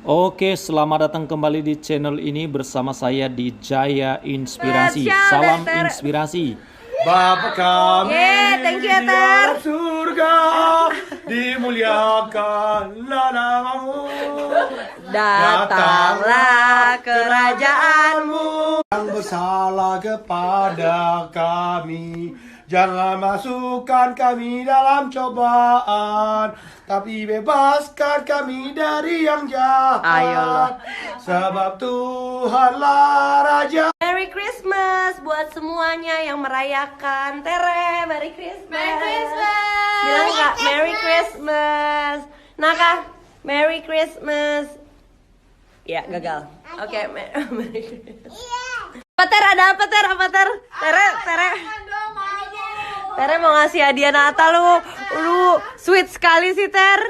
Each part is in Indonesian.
Oke, selamat datang kembali di channel ini bersama saya di Jaya Inspirasi. Salam inspirasi. Bapa kami thank you, di Ter. dalam surga, dimuliakanlah namamu. Datanglah kerajaanmu. Yang bersalah kepada kami, jangan masukkan kami dalam cobaan, tapi bebaskan kami dari yang jahat. Ayolah. Sebab Tuhanlah Raja. Merry Christmas buat semuanya yang merayakan. Tere, Merry Christmas. Merry Christmas. Bilang Kak, Merry Christmas. Nah Kak, Merry Christmas. Ya, gagal. Oke, Merry Christmas. Apa Ter? Ada apa Ter? Apa Ter? Tere mau ngasih hadiah Natal lu sweet sekali sih Ter.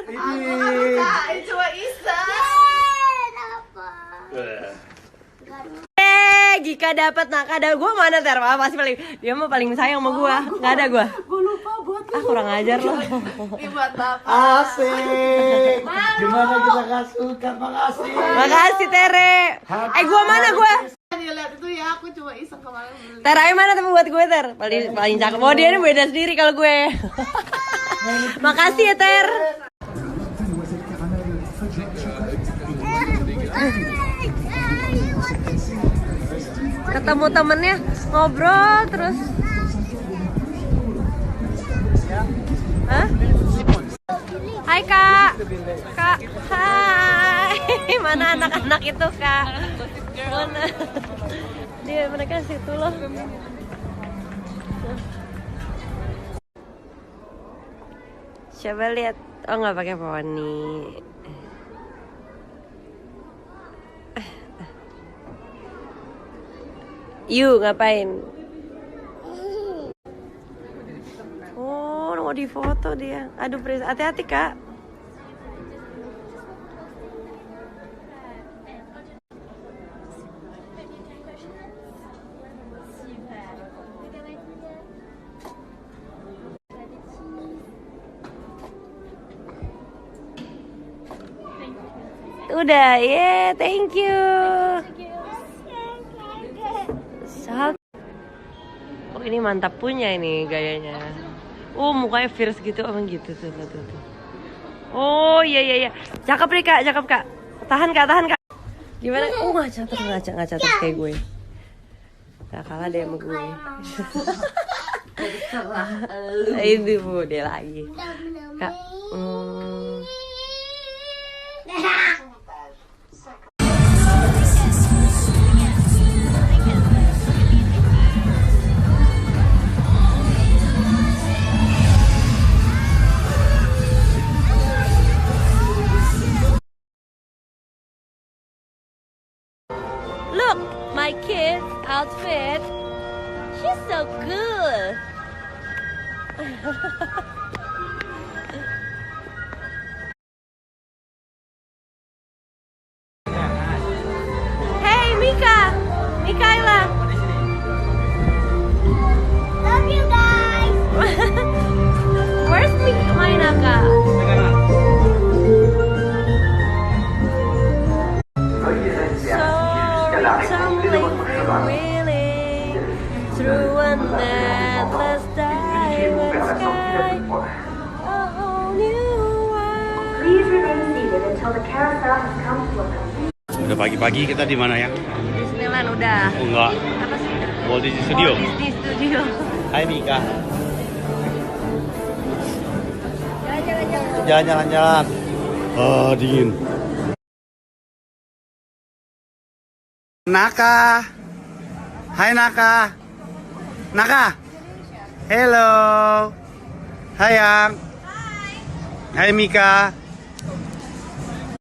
Cuma Isa. Jika dapat nakada gue mana Ter? Pasti paling dia mah paling sayang sama gue. Nggak ada gue. Gue lupa buat Kurang ajar loh. buat bapak. Asik. Gimana kita kasihkan? Makasih. Makasih Tere. Gue mana gue? Lihat itu ya, aku cuma iseng kemarin beli. Ter ayo mana tapi buat gue Ter? Paling cakep. Oh dia ini beda sendiri kalau gue. Makasih ya Ter. Ketemu temennya ngobrol terus. Hah? Hai Kak. Kak. Hai. Mana anak-anak itu Kak? Mana? Dia mereka situ loh. Coba lihat. Oh nggak pakai poni. Ngapain? Oh, mau difoto dia. Aduh, hati-hati Kak. Udah, thank you. Oh ini mantap punya ini gayanya. Mukanya fierce gitu, emang gitu tuh. Oh iya. Cakep nih Kak, cakep Kak. Tahan Kak. Gimana? Nggak catat kayak gue. Gak kalah deh sama gue. Ini bu dia lagi. Kak. Look, my kid's outfit. She's so good. Hey, Mikaela. Love you guys. Where's Mainaka? Through an endless diamond sky, a whole new world. Please remain seated until the carousel has come to a complete. Udah pagi-pagi kita di mana ya? Disneyland udah. Oh enggak. Apa sih? Walt Disney Studio. Walt Disney Studio. Hai Mika. Jalan. Jalan-jalan. Dingin. Naka. Hai Naka. Hello. Hai Yang. Hai Mika.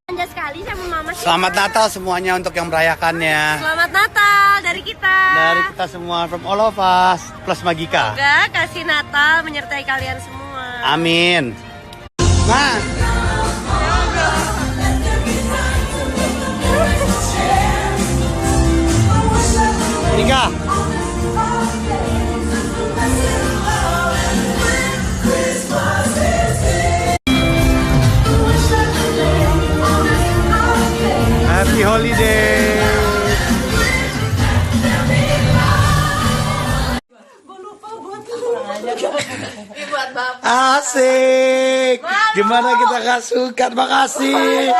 Manja sekali sama Mama. Selamat Natal semuanya untuk yang merayakannya. Selamat Natal dari kita. Dari kita semua, from all of us, plus Magika. Semoga kasih Natal menyertai kalian semua. Amin. Nah. Mika. holiday. Ini buat bapak. Asik. Gimana kita gak suka? Makasih.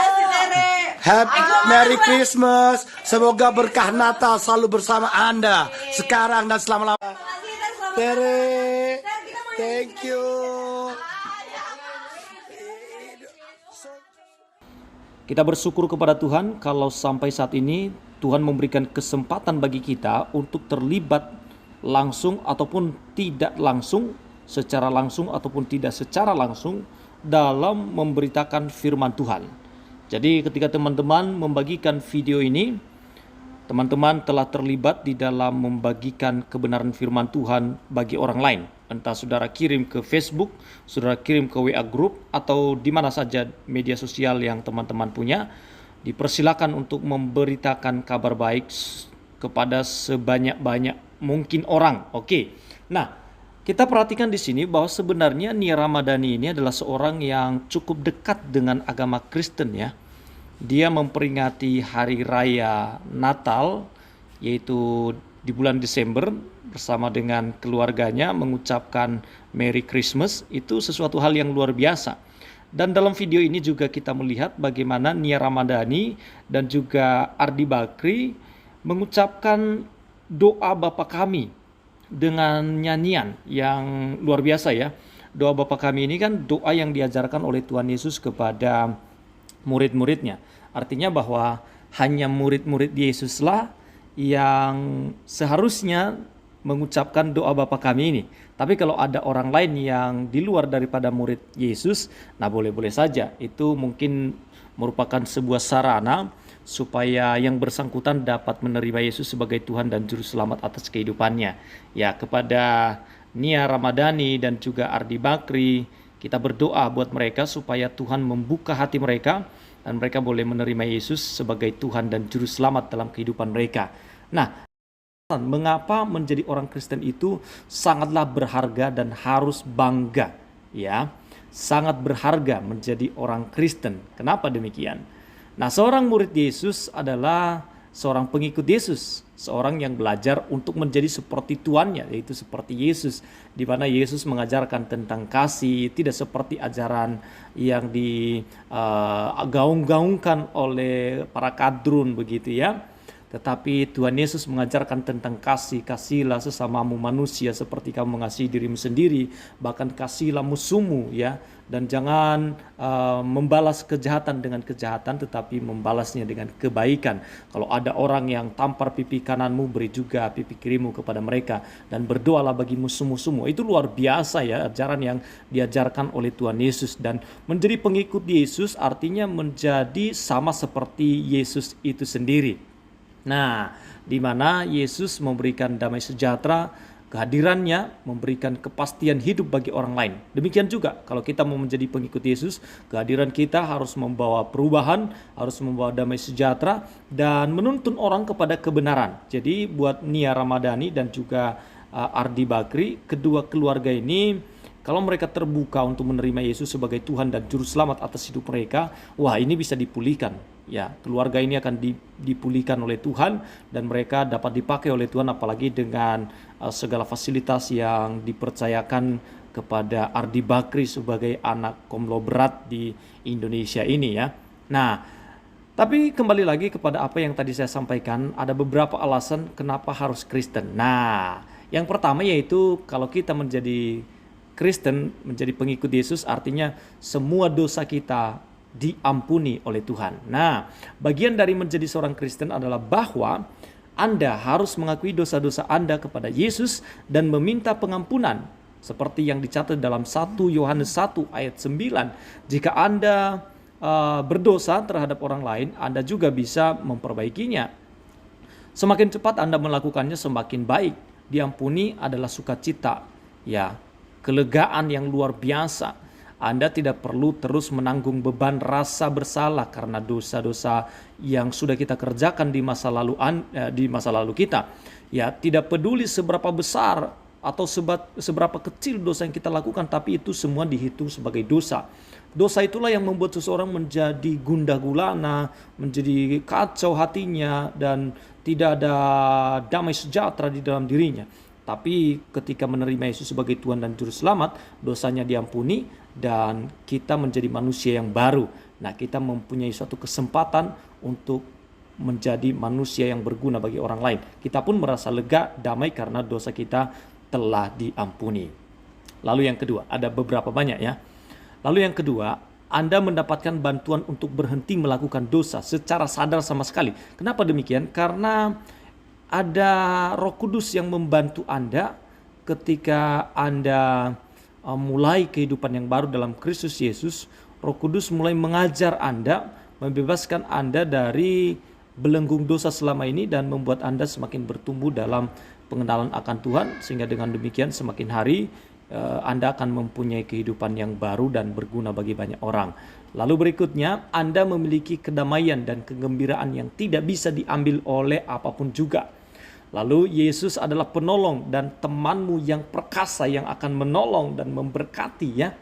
Happy Merry Christmas. Semoga berkah Natal selalu bersama Anda sekarang dan selama-lamanya. Tere, thank you. Kita bersyukur kepada Tuhan kalau sampai saat ini Tuhan memberikan kesempatan bagi kita untuk terlibat langsung ataupun tidak langsung, secara langsung ataupun tidak secara langsung dalam memberitakan firman Tuhan. Jadi ketika teman-teman membagikan video ini, teman-teman telah terlibat di dalam membagikan kebenaran firman Tuhan bagi orang lain. Entah saudara kirim ke Facebook, saudara kirim ke WA Group, atau di mana saja media sosial yang teman-teman punya. Dipersilakan untuk memberitakan kabar baik kepada sebanyak-banyak mungkin orang. Oke. Nah, kita perhatikan di sini bahwa sebenarnya Nia Ramadhani ini adalah seorang yang cukup dekat dengan agama Kristen ya. Dia memperingati hari raya Natal, yaitu di bulan Desember, bersama dengan keluarganya mengucapkan Merry Christmas. Itu sesuatu hal yang luar biasa. Dan dalam video ini juga kita melihat bagaimana Nia Ramadhani dan juga Ardi Bakri mengucapkan doa Bapa Kami dengan nyanyian yang luar biasa ya. Doa Bapa Kami ini kan doa yang diajarkan oleh Tuhan Yesus kepada murid-muridnya. Artinya bahwa hanya murid-murid Yesuslah yang seharusnya mengucapkan doa Bapa Kami ini. Tapi kalau ada orang lain yang di luar daripada murid Yesus, nah boleh-boleh saja. Itu mungkin merupakan sebuah sarana supaya yang bersangkutan dapat menerima Yesus sebagai Tuhan dan Juru Selamat atas kehidupannya. Ya, kepada Nia Ramadhani dan juga Ardi Bakri, kita berdoa buat mereka supaya Tuhan membuka hati mereka dan mereka boleh menerima Yesus sebagai Tuhan dan Juru Selamat dalam kehidupan mereka. Nah, mengapa menjadi orang Kristen itu sangatlah berharga dan harus bangga, ya. Sangat berharga menjadi orang Kristen. Kenapa demikian? Nah, seorang murid Yesus adalah seorang pengikut Yesus, seorang yang belajar untuk menjadi seperti tuannya, yaitu seperti Yesus, di mana Yesus mengajarkan tentang kasih, tidak seperti ajaran yang digaung-gaungkan oleh para kadrun begitu ya. Tetapi Tuhan Yesus mengajarkan tentang kasih, kasihilah sesamamu manusia seperti kamu mengasihi dirimu sendiri, bahkan kasihilah musuhmu ya, dan jangan membalas kejahatan dengan kejahatan, tetapi membalasnya dengan kebaikan. Kalau ada orang yang tampar pipi kananmu, beri juga pipi kirimu kepada mereka, dan berdoalah bagi musuh-musuhmu. Itu luar biasa ya, ajaran yang diajarkan oleh Tuhan Yesus. Dan menjadi pengikut Yesus artinya menjadi sama seperti Yesus itu sendiri. Nah, di mana Yesus memberikan damai sejahtera, kehadirannya memberikan kepastian hidup bagi orang lain. Demikian juga kalau kita mau menjadi pengikut Yesus, kehadiran kita harus membawa perubahan, harus membawa damai sejahtera dan menuntun orang kepada kebenaran. Jadi buat Nia Ramadhani dan juga Ardi Bakri, kedua keluarga ini kalau mereka terbuka untuk menerima Yesus sebagai Tuhan dan Juru Selamat atas hidup mereka, wah ini bisa dipulihkan. Ya, keluarga ini akan dipulihkan oleh Tuhan dan mereka dapat dipakai oleh Tuhan, apalagi dengan segala fasilitas yang dipercayakan kepada Ardi Bakri sebagai anak konglomerat di Indonesia ini ya. Nah, tapi kembali lagi kepada apa yang tadi saya sampaikan, ada beberapa alasan kenapa harus Kristen. Nah, yang pertama yaitu kalau kita menjadi Kristen, menjadi pengikut Yesus, artinya semua dosa kita diampuni oleh Tuhan. Nah, bagian dari menjadi seorang Kristen adalah bahwa Anda harus mengakui dosa-dosa Anda kepada Yesus dan meminta pengampunan. Seperti yang dicatat dalam 1 Yohanes 1 ayat 9. Jika Anda berdosa terhadap orang lain, Anda juga bisa memperbaikinya. Semakin cepat Anda melakukannya, semakin baik. Diampuni adalah sukacita, ya, kelegaan yang luar biasa. Anda tidak perlu terus menanggung beban rasa bersalah karena dosa-dosa yang sudah kita kerjakan di masa lalu kita. Ya, tidak peduli seberapa besar atau seberapa kecil dosa yang kita lakukan, tapi itu semua dihitung sebagai dosa. Dosa itulah yang membuat seseorang menjadi gundah gulana, menjadi kacau hatinya, dan tidak ada damai sejahtera di dalam dirinya. Tapi ketika menerima Yesus sebagai Tuhan dan Juru Selamat, dosanya diampuni dan kita menjadi manusia yang baru. Nah, kita mempunyai suatu kesempatan untuk menjadi manusia yang berguna bagi orang lain. Kita pun merasa lega, damai karena dosa kita telah diampuni. Lalu yang kedua, ada beberapa banyak ya. Lalu yang kedua, Anda mendapatkan bantuan untuk berhenti melakukan dosa secara sadar sama sekali. Kenapa demikian? Karena ada Roh Kudus yang membantu Anda ketika Anda mulai kehidupan yang baru dalam Kristus Yesus. Roh Kudus mulai mengajar Anda, membebaskan Anda dari belenggung dosa selama ini dan membuat Anda semakin bertumbuh dalam pengenalan akan Tuhan, sehingga dengan demikian semakin hari Anda akan mempunyai kehidupan yang baru dan berguna bagi banyak orang. Lalu berikutnya, Anda memiliki kedamaian dan kegembiraan yang tidak bisa diambil oleh apapun juga. Lalu Yesus adalah penolong dan temanmu yang perkasa yang akan menolong dan memberkati ya.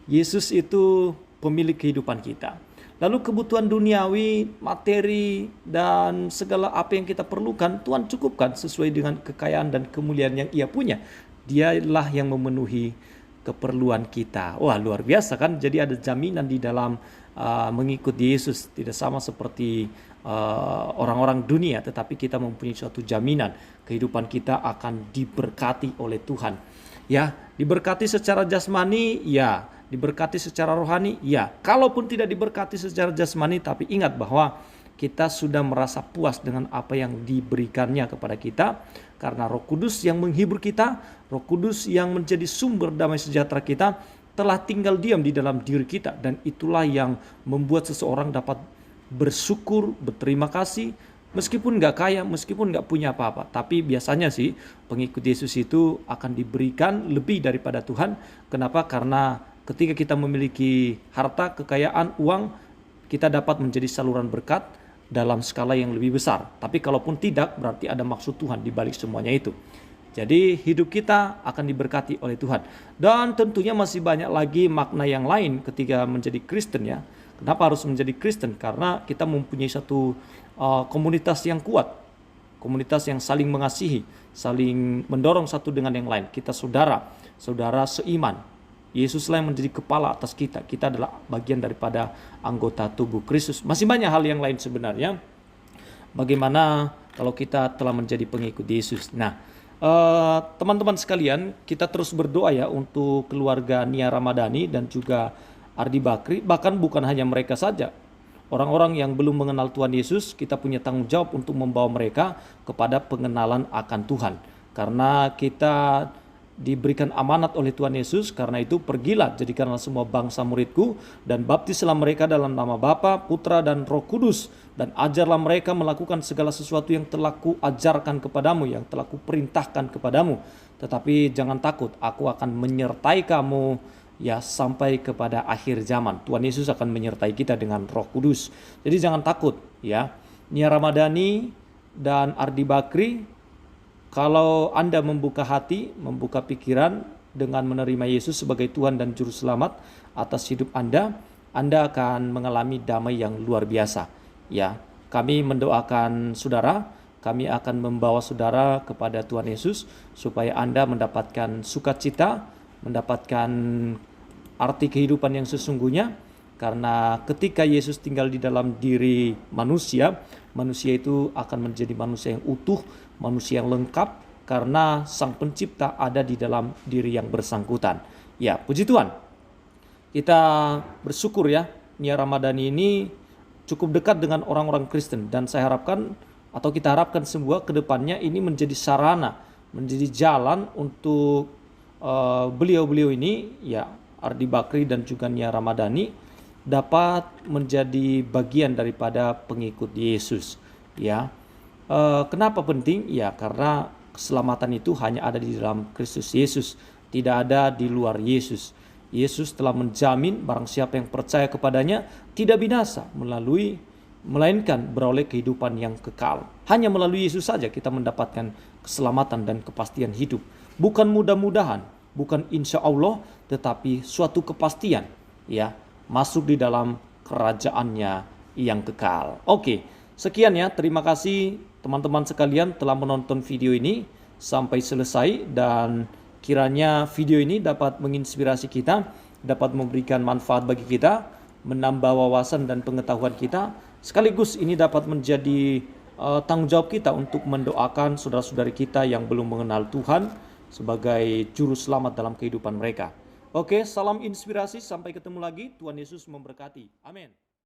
Yesus itu pemilik kehidupan kita. Lalu kebutuhan duniawi, materi, dan segala apa yang kita perlukan, Tuhan cukupkan sesuai dengan kekayaan dan kemuliaan yang Ia punya. Dialah yang memenuhi keperluan kita. Wah, luar biasa kan? Jadi ada jaminan di dalam mengikuti Yesus. Tidak sama seperti orang-orang dunia, tetapi kita mempunyai suatu jaminan. Kehidupan kita akan diberkati oleh Tuhan. Ya, diberkati secara jasmani, ya. Diberkati secara rohani, ya. Kalaupun tidak diberkati secara jasmani, tapi ingat bahwa kita sudah merasa puas dengan apa yang diberikannya kepada kita. Karena Roh Kudus yang menghibur kita, Roh Kudus yang menjadi sumber damai sejahtera kita, telah tinggal diam di dalam diri kita. Dan itulah yang membuat seseorang dapat bersyukur, berterima kasih, meskipun gak kaya, meskipun gak punya apa-apa. Tapi biasanya sih pengikut Yesus itu akan diberikan lebih daripada Tuhan. Kenapa? Karena ketika kita memiliki harta, kekayaan, uang, kita dapat menjadi saluran berkat dalam skala yang lebih besar. Tapi kalaupun tidak, berarti ada maksud Tuhan di balik semuanya itu. Jadi hidup kita akan diberkati oleh Tuhan. Dan tentunya masih banyak lagi makna yang lain ketika menjadi Kristen ya. Kenapa harus menjadi Kristen? Karena kita mempunyai satu komunitas yang kuat. Komunitas yang saling mengasihi, saling mendorong satu dengan yang lain. Kita saudara seiman. Yesuslah yang menjadi kepala atas kita. Kita adalah bagian daripada anggota tubuh Kristus. Masih banyak hal yang lain sebenarnya. Bagaimana kalau kita telah menjadi pengikut Yesus. Nah, teman-teman sekalian, kita terus berdoa ya untuk keluarga Nia Ramadhani dan juga Ardi Bakri. Bahkan bukan hanya mereka saja. Orang-orang yang belum mengenal Tuhan Yesus, kita punya tanggung jawab untuk membawa mereka kepada pengenalan akan Tuhan. Karena kita diberikan amanat oleh Tuhan Yesus, karena itu pergilah, jadikanlah semua bangsa muridku dan baptislah mereka dalam nama Bapa, Putra dan Roh Kudus, dan ajarlah mereka melakukan segala sesuatu yang telah kuajarkan kepadamu, yang telah kuperintahkan kepadamu. Tetapi jangan takut, aku akan menyertai kamu ya sampai kepada akhir zaman. Tuhan Yesus akan menyertai kita dengan Roh Kudus. Jadi jangan takut ya. Nia Ramadhani dan Ardi Bakri, kalau Anda membuka hati, membuka pikiran dengan menerima Yesus sebagai Tuhan dan Juru Selamat atas hidup Anda akan mengalami damai yang luar biasa. Ya, kami mendoakan saudara, kami akan membawa saudara kepada Tuhan Yesus supaya Anda mendapatkan sukacita, mendapatkan arti kehidupan yang sesungguhnya. Karena ketika Yesus tinggal di dalam diri manusia, manusia itu akan menjadi manusia yang utuh, manusia yang lengkap, karena Sang Pencipta ada di dalam diri yang bersangkutan. Ya, puji Tuhan. Kita bersyukur ya, Nia Ramadhani ini cukup dekat dengan orang-orang Kristen. Dan saya harapkan, atau kita harapkan semua ke depannya ini menjadi sarana, menjadi jalan untuk beliau-beliau ini, ya Ardi Bakri dan juga Nia Ramadhani, dapat menjadi bagian daripada pengikut Yesus. Ya, kenapa penting? Ya, karena keselamatan itu hanya ada di dalam Kristus Yesus, tidak ada di luar Yesus. Yesus telah menjamin barang siapa yang percaya kepadanya tidak binasa, melainkan beroleh kehidupan yang kekal. Hanya melalui Yesus saja kita mendapatkan keselamatan dan kepastian hidup. Bukan mudah-mudahan, bukan insya Allah, tetapi suatu kepastian, ya, masuk di dalam kerajaannya yang kekal. Oke, sekian ya. Terima kasih teman-teman sekalian telah menonton video ini sampai selesai, dan kiranya video ini dapat menginspirasi kita, dapat memberikan manfaat bagi kita, menambah wawasan dan pengetahuan kita. Sekaligus ini dapat menjadi tanggung jawab kita untuk mendoakan saudara-saudari kita yang belum mengenal Tuhan sebagai juru selamat dalam kehidupan mereka. Oke, salam inspirasi, sampai ketemu lagi. Tuhan Yesus memberkati. Amin.